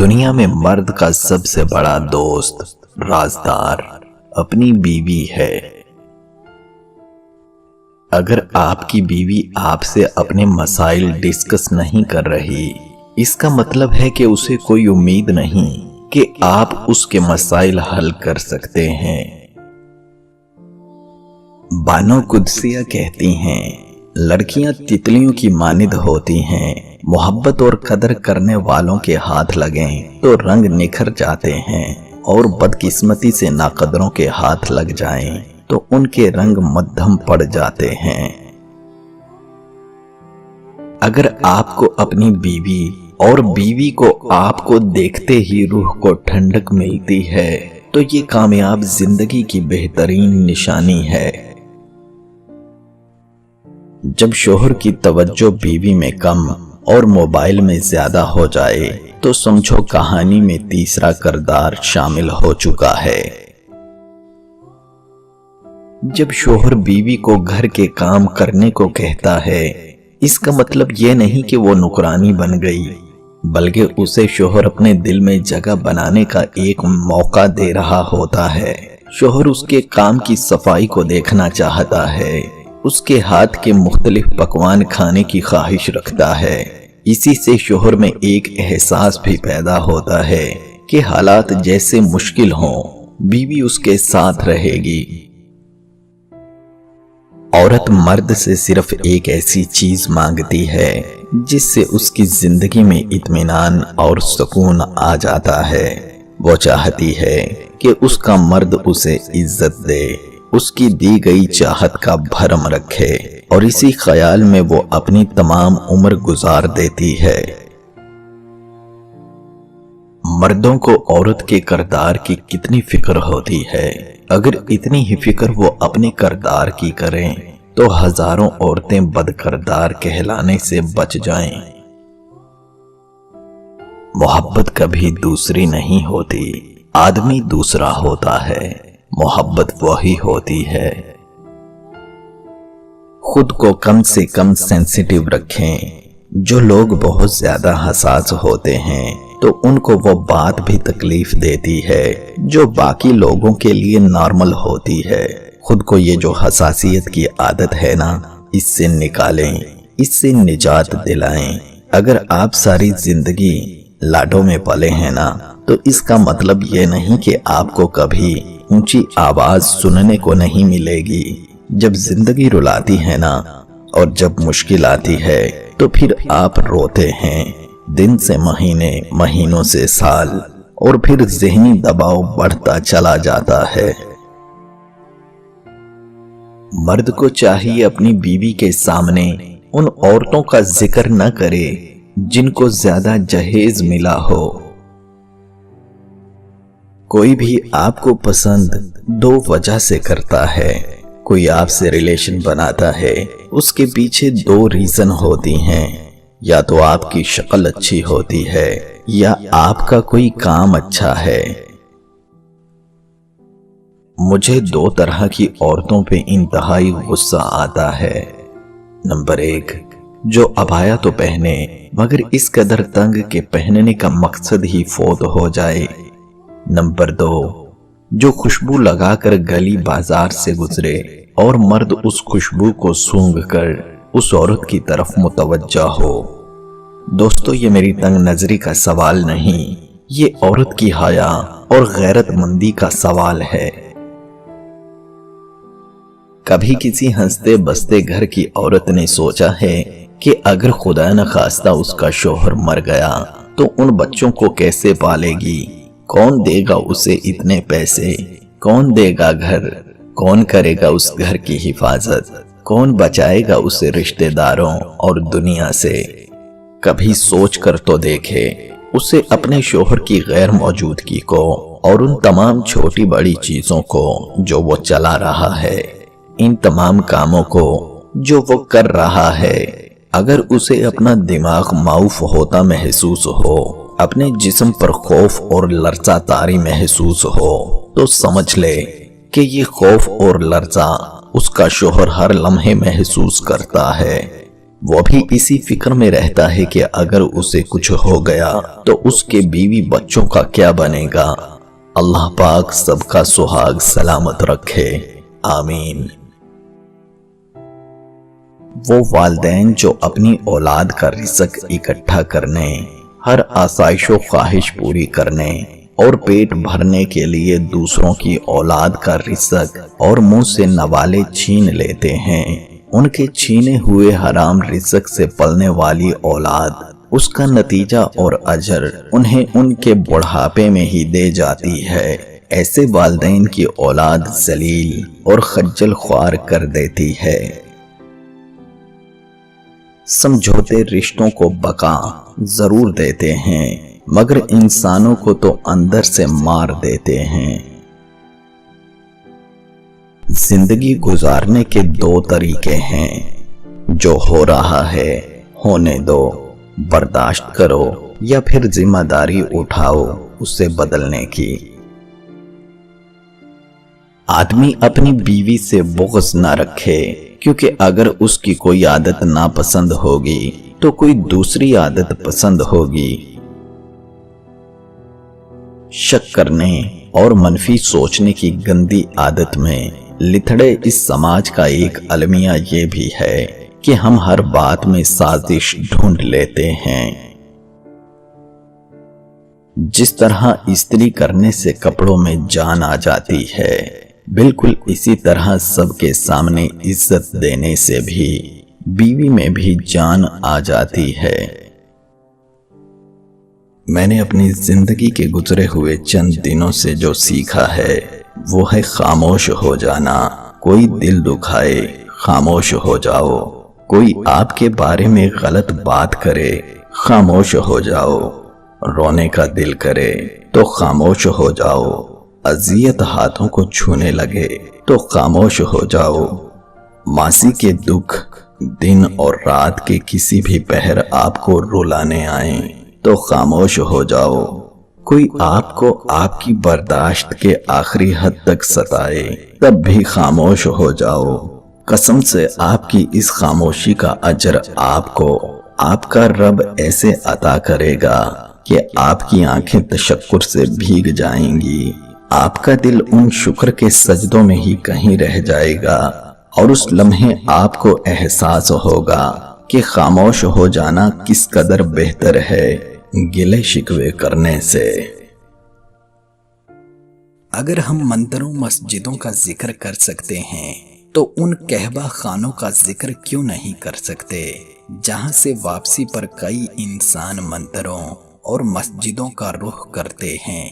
دنیا میں مرد کا سب سے بڑا دوست رازدار اپنی بیوی ہے۔ اگر آپ کی بیوی آپ سے اپنے مسائل ڈسکس نہیں کر رہی، اس کا مطلب ہے کہ اسے کوئی امید نہیں کہ آپ اس کے مسائل حل کر سکتے ہیں۔ بانو قدسیہ کہتی ہیں، لڑکیاں تتلیوں کی مانند ہوتی ہیں، محبت اور قدر کرنے والوں کے ہاتھ لگیں تو رنگ نکھر جاتے ہیں، اور بدقسمتی سے ناقدروں کے ہاتھ لگ جائیں تو ان کے رنگ مدھم پڑ جاتے ہیں۔ اگر آپ کو اپنی بیوی اور بیوی کو آپ کو دیکھتے ہی روح کو ٹھنڈک ملتی ہے تو یہ کامیاب زندگی کی بہترین نشانی ہے۔ جب شوہر کی توجہ بیوی میں کم اور موبائل میں زیادہ ہو جائے تو سمجھو کہانی میں تیسرا کردار شامل ہو چکا ہے۔ جب شوہر بیوی کو گھر کے کام کرنے کو کہتا ہے، اس کا مطلب یہ نہیں کہ وہ نوکرانی بن گئی، بلکہ اسے شوہر اپنے دل میں جگہ بنانے کا ایک موقع دے رہا ہوتا ہے۔ شوہر اس کے کام کی صفائی کو دیکھنا چاہتا ہے، اس کے ہاتھ کے مختلف پکوان کھانے کی خواہش رکھتا ہے۔ اسی سے شوہر میں ایک احساس بھی پیدا ہوتا ہے کہ حالات جیسے مشکل ہوں، بیوی اس کے ساتھ رہے گی۔ عورت مرد سے صرف ایک ایسی چیز مانگتی ہے جس سے اس کی زندگی میں اطمینان اور سکون آ جاتا ہے۔ وہ چاہتی ہے کہ اس کا مرد اسے عزت دے، اس کی دی گئی چاہت کا بھرم رکھے، اور اسی خیال میں وہ اپنی تمام عمر گزار دیتی ہے۔ مردوں کو عورت کے کردار کی کتنی فکر ہوتی ہے۔ اگر اتنی ہی فکر وہ اپنے کردار کی کریں تو ہزاروں عورتیں بد کردار کہلانے سے بچ جائیں۔ محبت کبھی دوسری نہیں ہوتی، آدمی دوسرا ہوتا ہے، محبت وہی ہوتی ہے۔ خود کو کم سے کم سینسیٹیو رکھیں۔ جو لوگ بہت زیادہ حساس ہوتے ہیں تو ان کو وہ بات بھی تکلیف دیتی ہے جو باقی لوگوں کے لیے نارمل ہوتی ہے۔ خود کو یہ جو حساسیت کی عادت ہے نا، اس سے نکالیں، اس سے نجات دلائیں۔ اگر آپ ساری زندگی لاڈوں میں پلے ہیں نا، تو اس کا مطلب یہ نہیں کہ آپ کو کبھی اونچی آواز سننے کو نہیں ملے گی۔ جب زندگی رلاتی ہے نا، اور جب مشکل آتی ہے تو پھر آپ روتے ہیں، دن سے مہینے، مہینوں سے سال، اور پھر ذہنی دباؤ بڑھتا چلا جاتا ہے۔ مرد کو چاہیے اپنی بیوی کے سامنے ان عورتوں کا ذکر نہ کرے جن کو زیادہ جہیز ملا ہو۔ کوئی بھی آپ کو پسند دو وجہ سے کرتا ہے۔ کوئی آپ سے ریلیشن بناتا ہے، اس کے پیچھے دو ریزن ہوتی ہیں، یا تو آپ کی شکل اچھی ہوتی ہے یا آپ کا کوئی کام اچھا ہے۔ مجھے دو طرح کی عورتوں پہ انتہائی غصہ آتا ہے۔ نمبر ایک، جو عبایا تو پہنے مگر اس قدر تنگ کہ پہننے کا مقصد ہی فوت ہو جائے۔ نمبر دو، جو خوشبو لگا کر گلی بازار سے گزرے اور مرد اس خوشبو کو سونگھ کر اس عورت کی طرف متوجہ ہو۔ دوستو، یہ میری تنگ نظری کا سوال نہیں، یہ عورت کی حیا اور غیرت مندی کا سوال ہے۔ کبھی کسی ہنستے بستے گھر کی عورت نے سوچا ہے کہ اگر خدا نخواستہ اس کا شوہر مر گیا تو ان بچوں کو کیسے پالے گی؟ کون دے گا اسے اتنے پیسے؟ کون دے گا گھر؟ کون کرے گا اس گھر کی حفاظت؟ کون بچائے گا اسے رشتہ داروں اور دنیا سے؟ کبھی سوچ کر تو دیکھے، اسے اپنے شوہر کی غیر موجودگی کو اور ان تمام چھوٹی بڑی چیزوں کو جو وہ چلا رہا ہے، ان تمام کاموں کو جو وہ کر رہا ہے، اگر اسے اپنا دماغ معاف ہوتا محسوس ہو، اپنے جسم پر خوف اور لرزہ طاری محسوس ہو، تو سمجھ لے کہ یہ خوف اور لرزہ اس کا شوہر ہر لمحے محسوس کرتا ہے۔ وہ بھی اسی فکر میں رہتا ہے کہ اگر اسے کچھ ہو گیا تو اس کے بیوی بچوں کا کیا بنے گا۔ اللہ پاک سب کا سہاگ سلامت رکھے، آمین۔ وہ والدین جو اپنی اولاد کا رزق اکٹھا کرنے، ہر آسائش و خواہش پوری کرنے اور پیٹ بھرنے کے لیے دوسروں کی اولاد کا رزق اور منہ سے نوالے چھین لیتے ہیں، ان کے چھینے ہوئے حرام رزق سے پلنے والی اولاد، اس کا نتیجہ اور اجر انہیں ان کے بڑھاپے میں ہی دے جاتی ہے۔ ایسے والدین کی اولاد ذلیل اور خجل خوار کر دیتی ہے۔ سمجھوتے رشتوں کو بقا ضرور دیتے ہیں مگر انسانوں کو تو اندر سے مار دیتے ہیں۔ زندگی گزارنے کے دو طریقے ہیں، جو ہو رہا ہے ہونے دو، برداشت کرو، یا پھر ذمہ داری اٹھاؤ اسے بدلنے کی۔ آدمی اپنی بیوی سے بغض نہ رکھے، کیونکہ اگر اس کی کوئی عادت ناپسند ہوگی تو کوئی دوسری عادت پسند ہوگی۔ شک کرنے اور منفی سوچنے کی گندی عادت میں لتھڑے اس سماج کا ایک المیہ یہ بھی ہے کہ ہم ہر بات میں سازش ڈھونڈ لیتے ہیں۔ جس طرح استری کرنے سے کپڑوں میں جان آ جاتی ہے، بالکل اسی طرح سب کے سامنے عزت دینے سے بھی بیوی میں بھی جان آ جاتی ہے۔ میں نے اپنی زندگی کے گزرے ہوئے چند دنوں سے جو سیکھا ہے وہ ہے خاموش ہو جانا۔ کوئی دل دکھائے خاموش ہو جاؤ، کوئی آپ کے بارے میں غلط بات کرے خاموش ہو جاؤ، رونے کا دل کرے تو خاموش ہو جاؤ، اذیت ہاتھوں کو چھونے لگے تو خاموش ہو جاؤ، ماضی کے دکھ دن اور رات کے کسی بھی پہر آپ کو رلانے آئیں تو خاموش ہو جاؤ، کوئی آپ کو آپ کی برداشت کے آخری حد تک ستائے تب بھی خاموش ہو جاؤ۔ قسم سے آپ کی اس خاموشی کا اجر آپ کو آپ کا رب ایسے عطا کرے گا کہ آپ کی آنکھیں تشکر سے بھیگ جائیں گی، آپ کا دل ان شکر کے سجدوں میں ہی کہیں رہ جائے گا، اور اس لمحے آپ کو احساس ہوگا کہ خاموش ہو جانا کس قدر بہتر ہے گلے شکوے کرنے سے۔ اگر ہم مندروں مسجدوں کا ذکر کر سکتے ہیں تو ان کعبہ خانوں کا ذکر کیوں نہیں کر سکتے، جہاں سے واپسی پر کئی انسان مندروں اور مسجدوں کا رخ کرتے ہیں۔